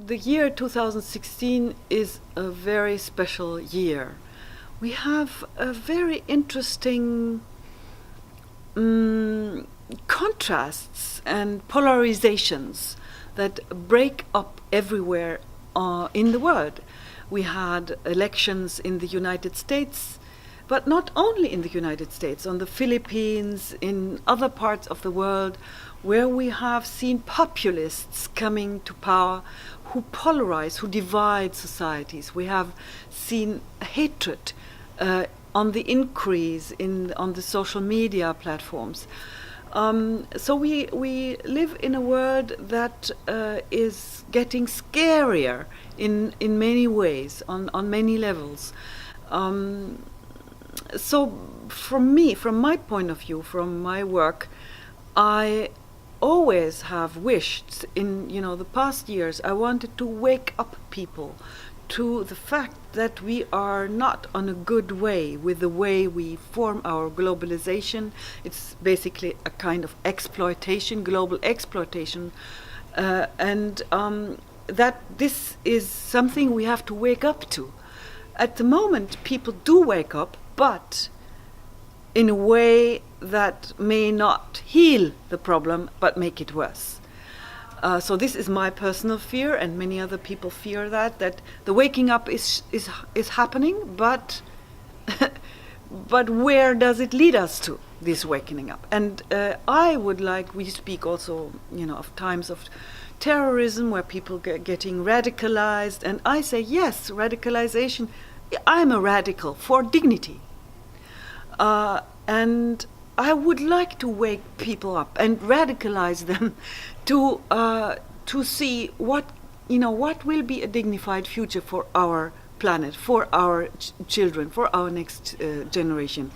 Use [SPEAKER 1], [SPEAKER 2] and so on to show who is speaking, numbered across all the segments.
[SPEAKER 1] The year 2016 is a very special year. We have a very interesting contrasts and polarizations that break up everywhere in the world. We had elections in the United States, but not only in the United States, on the Philippines, in other parts of the world, where we have seen populists coming to power who polarize, who divide societies. We have seen hatred on the increase on the social media platforms. So we live in a world that is getting scarier in many ways, on many levels. So from my point of view, from my work, I always have wished in the past years, I wanted to wake up people to the fact that we are not on a good way with the way we form our globalization. It's basically a kind of exploitation, global exploitation, and that this is something we have to wake up to. At the moment, people do wake up, but in a way that may not heal the problem, but make it worse. So this is my personal fear, and many other people fear that the waking up is happening, but but where does it lead us to, this waking up? And I would like, we speak also, of times of terrorism where people getting radicalized, and I say yes, radicalization. I'm a radical for dignity. And I would like to wake people up and radicalize them to see what will be a dignified future for our planet, for our children, for our next generation.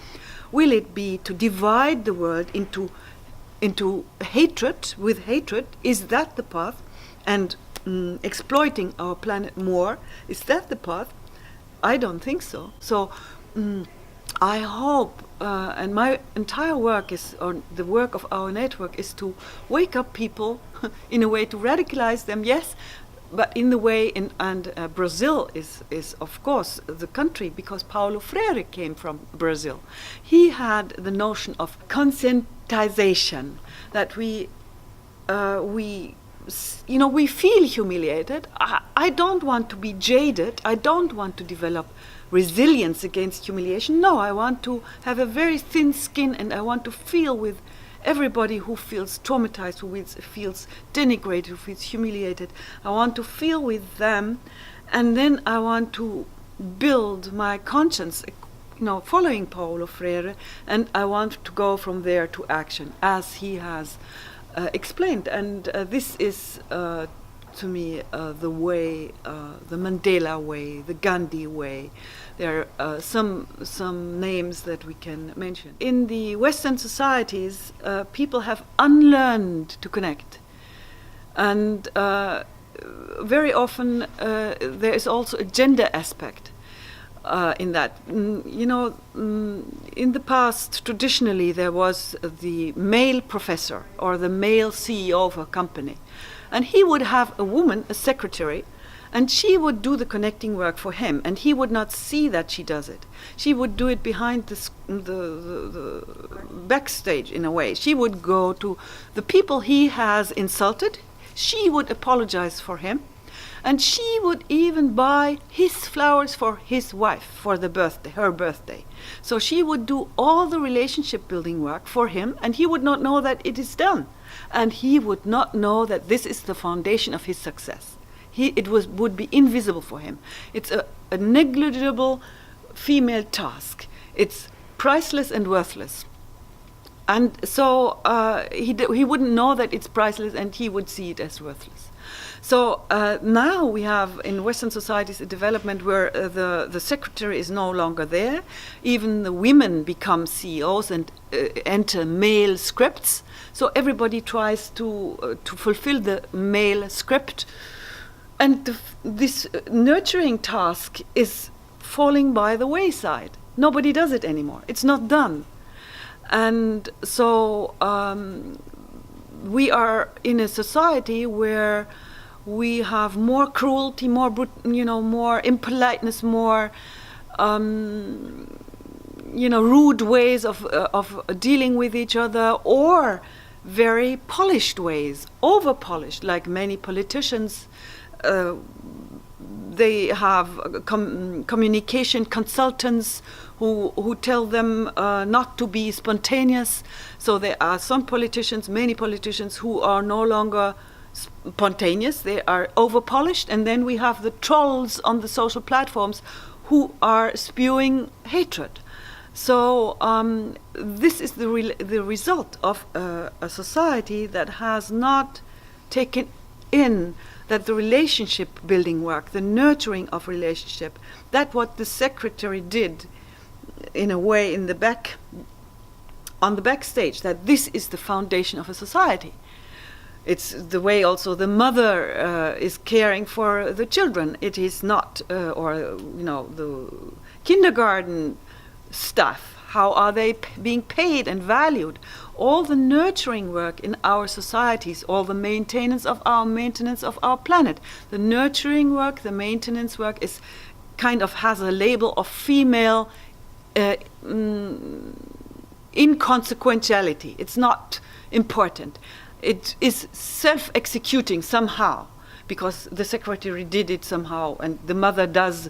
[SPEAKER 1] Will it be to divide the world into hatred? With hatred, is that the path? And exploiting our planet more, is that the path? I don't think so. So I hope, and my entire work is, or the work of our network is to wake up people in a way to radicalize them, yes, but in the way, and Brazil is of course the country, because Paulo Freire came from Brazil. He had the notion of conscientization, that we feel humiliated. I don't want to be jaded. I don't want to develop resilience against humiliation. No, I want to have a very thin skin, and I want to feel with everybody who feels traumatized, who feels denigrated, who feels humiliated. I want to feel with them, and then I want to build my conscience, following Paulo Freire, and I want to go from there to action, as he has explained. And this is to me the way, the Mandela way, the Gandhi way. There are some names that we can mention. In the Western societies, people have unlearned to connect, and very often there is also a gender aspect in that. In the past, traditionally, there was the male professor or the male CEO of a company, and he would have a woman, a secretary, and she would do the connecting work for him, and he would not see that she does it. She would do it behind the backstage, in a way. She would go to the people he has insulted. She would apologize for him, and she would even buy his flowers for his wife for her birthday. So she would do all the relationship building work for him, and he would not know that it is done, and he would not know that this is the foundation of his success. It would be invisible for him. It's a negligible female task. It's priceless and worthless. And so he wouldn't know that it's priceless, and he would see it as worthless. So now we have in Western societies a development where the secretary is no longer there. Even the women become CEOs and enter male scripts. So everybody tries to fulfill the male script. And this nurturing task is falling by the wayside. Nobody does it anymore. It's not done. And so we are in a society where we have more cruelty, more more impoliteness, more rude ways of dealing with each other, or very polished ways, over polished, like many politicians. They have communication consultants who tell them not to be spontaneous. So there are some politicians, many politicians, who are no longer spontaneous. They are over polished. And then we have the trolls on the social platforms who are spewing hatred. So this is the result of a society that has not taken in that the relationship building work, the nurturing of relationship, that what the secretary did in a way on the backstage, that this is the foundation of a society. It's the way also the mother is caring for the children. It is not, the kindergarten staff, how are they being paid and valued? All the nurturing work in our societies, all the maintenance of our planet. The nurturing work, the maintenance work is kind of has a label of female inconsequentiality. It's not important. It is self-executing somehow, because the secretary did it somehow and the mother does.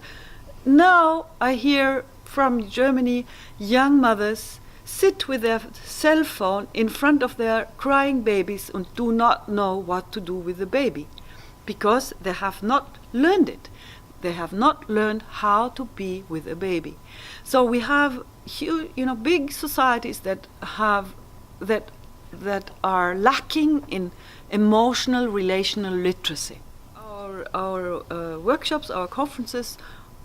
[SPEAKER 1] Now I hear from Germany, young mothers sit with their cell phone in front of their crying babies and do not know what to do with the baby, because they have not learned it. They have not learned how to be with a baby. So we have huge, big societies that are lacking in emotional, relational literacy. Our workshops, our conferences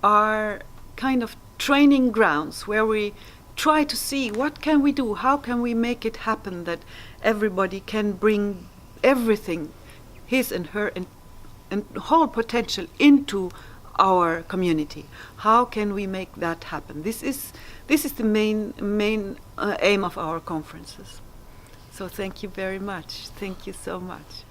[SPEAKER 1] are kind of training grounds where we try to see what can we do, how can we make it happen that everybody can bring everything, his and her and whole potential into our community. How can we make that happen? This is the main aim of our conferences. So thank you very much. Thank you so much.